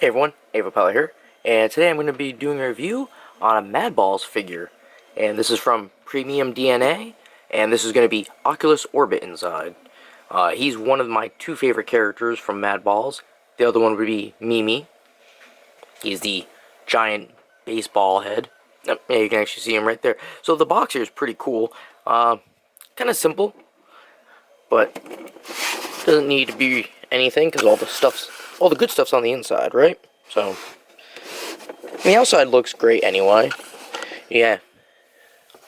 Hey everyone, Ava here, and today I'm going to be doing a review on a MadBalls figure. And this is from Premium DNA, and this is going to be Oculus Orbit inside. He's one of my two favorite characters from MadBalls. The other one would be Mimi. He's the giant baseball head. Yeah, you can actually see him right there. So the box here is pretty cool. Kind of simple, but doesn't need to be anything because all the good stuff's on the inside, right? So the outside looks great anyway. Yeah,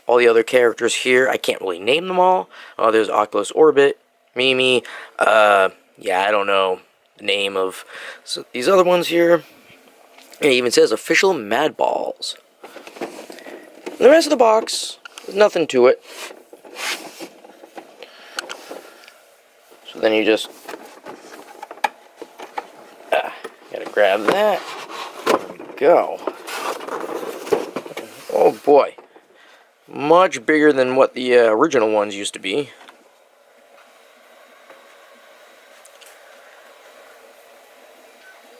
all the other characters here, I can't really name them all. There's Oculus Orbit, Mimi. Yeah, I don't know the name of these other ones here. And it even says official MadBalls. The rest of the box, there's nothing to it. So then you just gotta grab that. There we go. Oh boy. Much bigger than what the original ones used to be.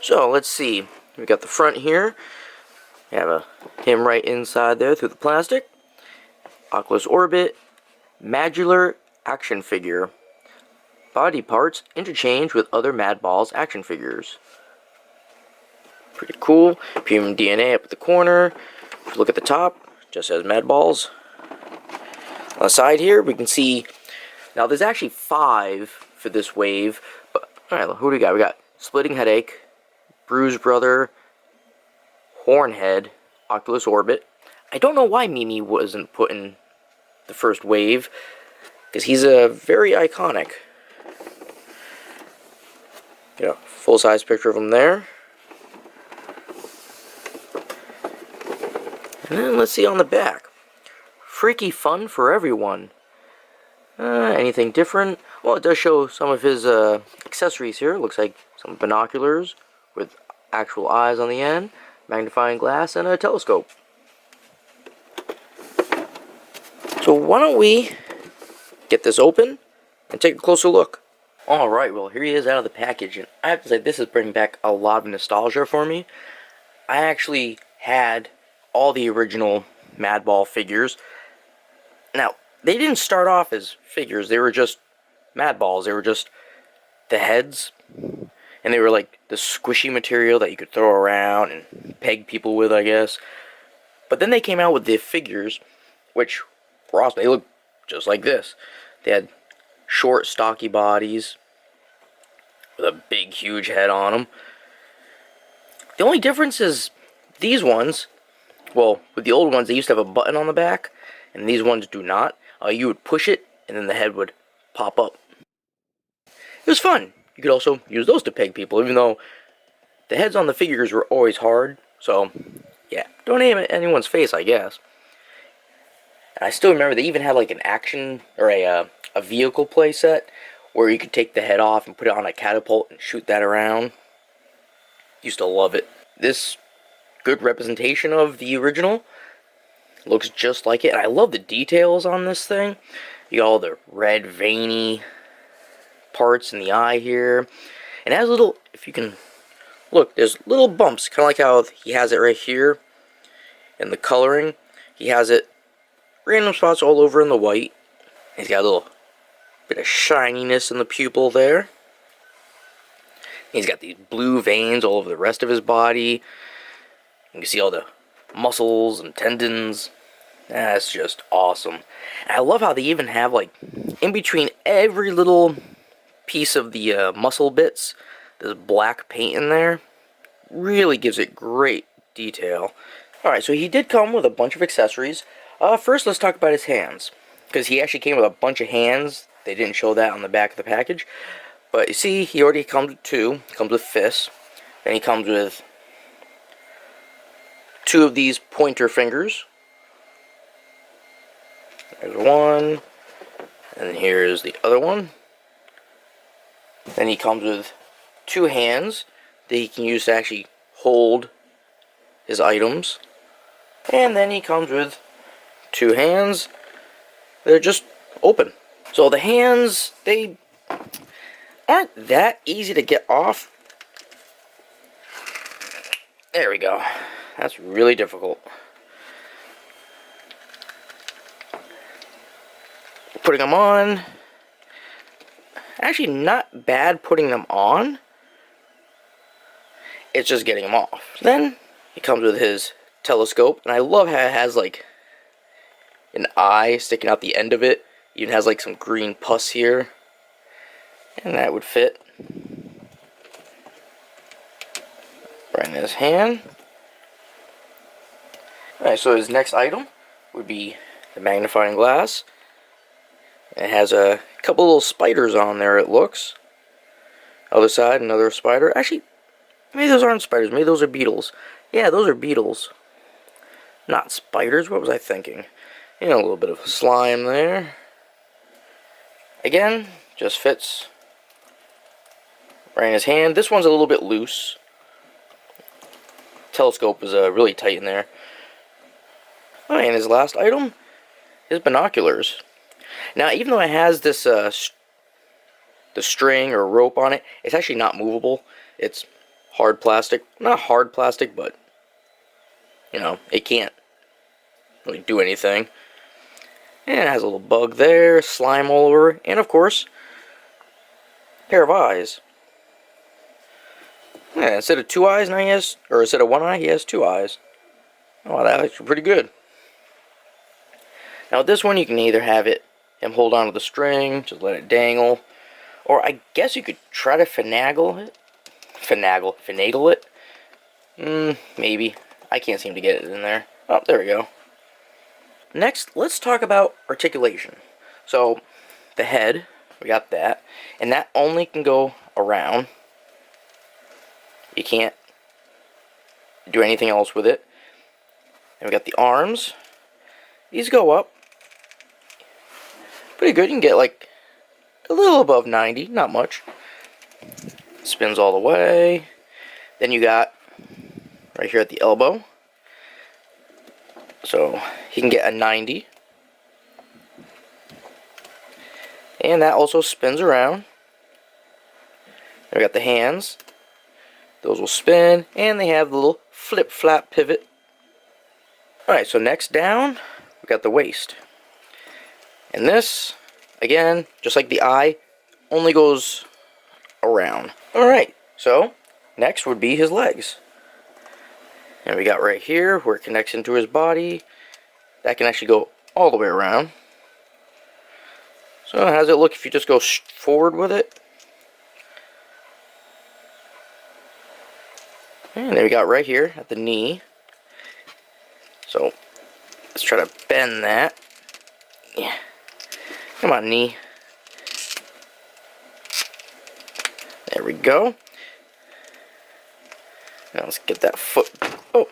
So let's see. We got the front here. We have him right inside there through the plastic. Oculus Orbit. Modular action figure. Body parts interchange with other MadBalls action figures. Pretty cool. Premium DNA up at the corner. If you look at the top, just says MadBalls. On the side here, we can see. Now, there's actually 5 for this wave. But alright, who do we got? We got Splitting Headache, Bruise Brother, Hornhead, Oculus Orbit. I don't know why Mimi wasn't put in the first wave, because he's a very iconic. Get a full-size picture of him there. And then let's see on the back. Freaky fun for everyone. Anything different? Well, it does show some of his accessories here. Looks like some binoculars with actual eyes on the end, magnifying glass, and a telescope. So why don't we get this open and take a closer look. Alright, well, here he is out of the package, and I have to say, this is bringing back a lot of nostalgia for me. I actually had all the original MadBall figures. Now, they didn't start off as figures, they were just MadBalls. They were just the heads, and they were like the squishy material that you could throw around and peg people with, I guess. But then they came out with the figures, which were awesome. They looked just like this. They had short, stocky bodies with a big, huge head on them. The only difference is these ones, well, with the old ones, they used to have a button on the back, and these ones do not. You would push it, and then the head would pop up. It was fun. You could also use those to peg people, even though the heads on the figures were always hard. So, yeah, don't aim at anyone's face, I guess. And I still remember they even had like an action, or a vehicle play set, where you could take the head off and put it on a catapult and shoot that around. Used to love it. This good representation of the original. Looks just like it. And I love the details on this thing. You got all the red veiny parts in the eye here. And it has little, if you can look, there's little bumps. Kind of like how he has it right here. In the coloring. He has it random spots all over in the white. He's got a little bit of shininess in the pupil there. He's got these blue veins all over the rest of his body. You can see all the muscles and tendons. That's just awesome. And I love how they even have, like, in between every little piece of the muscle bits, there's black paint in there. Really gives it great detail. Alright, so he did come with a bunch of accessories. First, let's talk about his hands, because he actually came with a bunch of hands. They didn't show that on the back of the package. But you see, he already comes with 2. He comes with fists. Then he comes with 2 of these pointer fingers. There's one. And here's the other one. Then he comes with 2 hands that he can use to actually hold his items. And then he comes with 2 hands. They're just open. So the hands, they aren't that easy to get off. There we go. That's really difficult. Putting them on. Actually, not bad putting them on. It's just getting them off. Then, he comes with his telescope. And I love how it has, like, an eye sticking out the end of it. Even has, like, some green pus here. And that would fit right in his hand. Alright, so his next item would be the magnifying glass. It has a couple little spiders on there, it looks. Other side, another spider. Actually, maybe those aren't spiders. Maybe those are beetles. Yeah, those are beetles. Not spiders. What was I thinking? You know, a little bit of slime there. Again, just fits right in his hand. This one's a little bit loose. Telescope is really tight in there. Alright, and his last item is binoculars. Now, even though it has this the string or rope on it, it's actually not movable. It's hard plastic. Not hard plastic, but, you know, it can't really do anything. And it has a little bug there, slime all over, and of course, a pair of eyes. Yeah, instead of 2 eyes, now he has, or instead of 1 eye, he has 2 eyes. Oh, that's actually pretty good. Now, with this one, you can either have him hold on to the string, just let it dangle, or I guess you could try to finagle it. Finagle it? Maybe. I can't seem to get it in there. Oh, there we go. Next, let's talk about articulation. So, the head, we got that, and that only can go around. You can't do anything else with it. And we got the arms. These go up. Pretty good. You can get like a little above 90, not much. Spins all the way. Then you got right here at the elbow. So he can get a 90. And that also spins around. Then we got the hands. Those will spin, and they have the little flip-flap pivot. Alright, so next down, we got the waist. And this, again, just like the eye, only goes around. Alright, so next would be his legs. And we got right here, where it connects into his body. That can actually go all the way around. So how does it look if you just go forward with it? And then we got right here at the knee. So let's try to bend that. Yeah. Come on, knee. There we go. Now let's get that foot. Oh.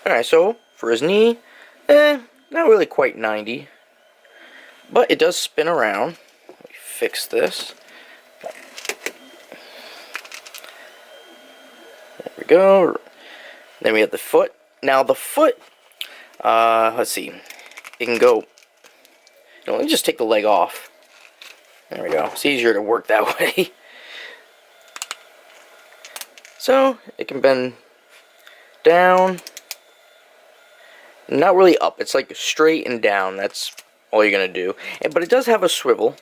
Alright, so for his knee, not really quite 90, but it does spin around. Let me fix this. There we go. Then we have the foot. Now the foot, let's see, it can go, let me just take the leg off. There we go. It's easier to work that way. So it can bend down. Not really up, it's like straight and down, that's all you're going to do. But it does have a swivel.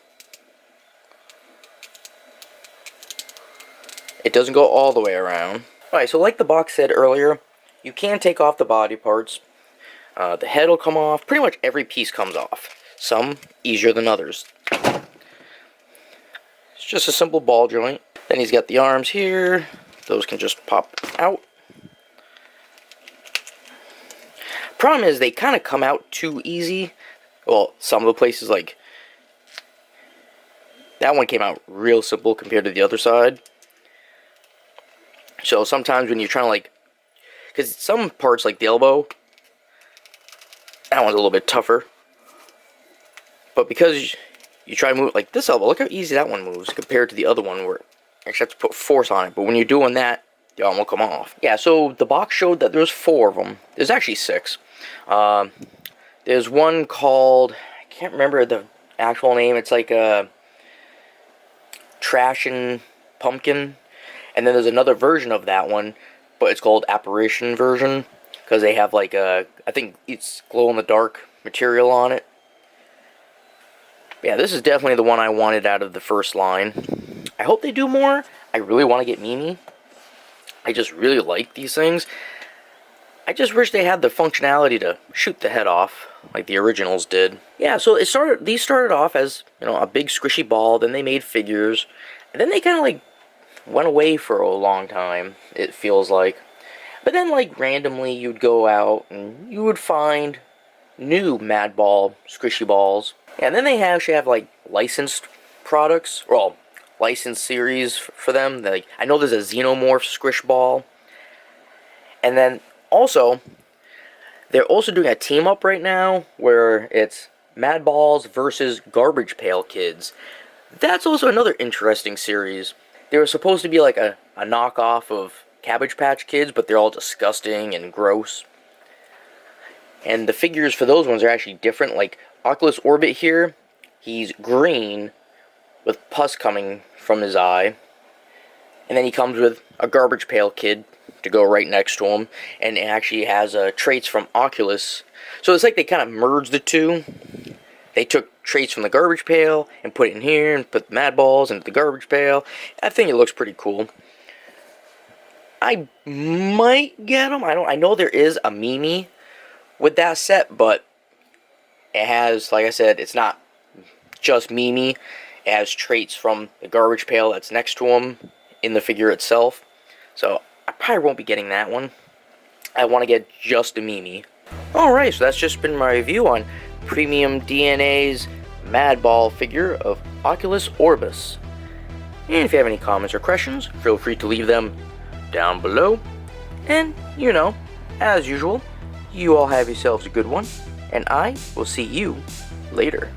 It doesn't go all the way around. Alright, so like the box said earlier, you can take off the body parts. The head will come off, pretty much every piece comes off. Some easier than others. It's just a simple ball joint. Then he's got the arms here, those can just pop out. Problem is, they kind of come out too easy. Well, some of the places, like, that one came out real simple compared to the other side. So sometimes when you're trying to, like, because some parts, like the elbow, that one's a little bit tougher. But because you try to move, like this elbow, look how easy that one moves compared to the other one where you actually have to put force on it. But when you're doing that, the arm will come off. Yeah, so the box showed that there's 4 of them. There's actually 6. There's one called, I can't remember the actual name. It's like a Trash and Pumpkin. And then there's another version of that one, but it's called Apparition version, because they have like a, I think it's glow-in-the-dark material on it. Yeah, this is definitely the one I wanted out of the first line. I hope they do more. I really want to get Mimi. I just really like these things. I just wish they had the functionality to shoot the head off, like the originals did. Yeah, so these started off as, you know, a big squishy ball, then they made figures, and then they kind of like went away for a long time, it feels like. But then like randomly you'd go out and you would find new MadBall squishy balls. And then they actually have like licensed products, well, licensed series for them. Like, I know there's a Xenomorph squish ball. And then also, they're also doing a team up right now where it's MadBalls versus Garbage Pail Kids. That's also another interesting series. They were supposed to be like a knockoff of Cabbage Patch Kids, but they're all disgusting and gross. And the figures for those ones are actually different. Like Oculus Orbit here, he's green with pus coming from his eye. And then he comes with a Garbage Pail Kid to go right next to him. And it actually has traits from Oculus. So it's like they kind of merged the two. They took traits from the Garbage Pail and put it in here and put MadBalls into the Garbage Pail. I think it looks pretty cool. I might get them. I know there is a Mimi with that set, but it has, like I said, it's not just Mimi. It has traits from the Garbage Pail that's next to him in the figure itself. So I probably won't be getting that one. I want to get just a Mimi. Alright, so that's just been my review on Premium DNA's MadBall figure of Oculus Orbus. And if you have any comments or questions, feel free to leave them down below. And, you know, as usual, you all have yourselves a good one, and I will see you later.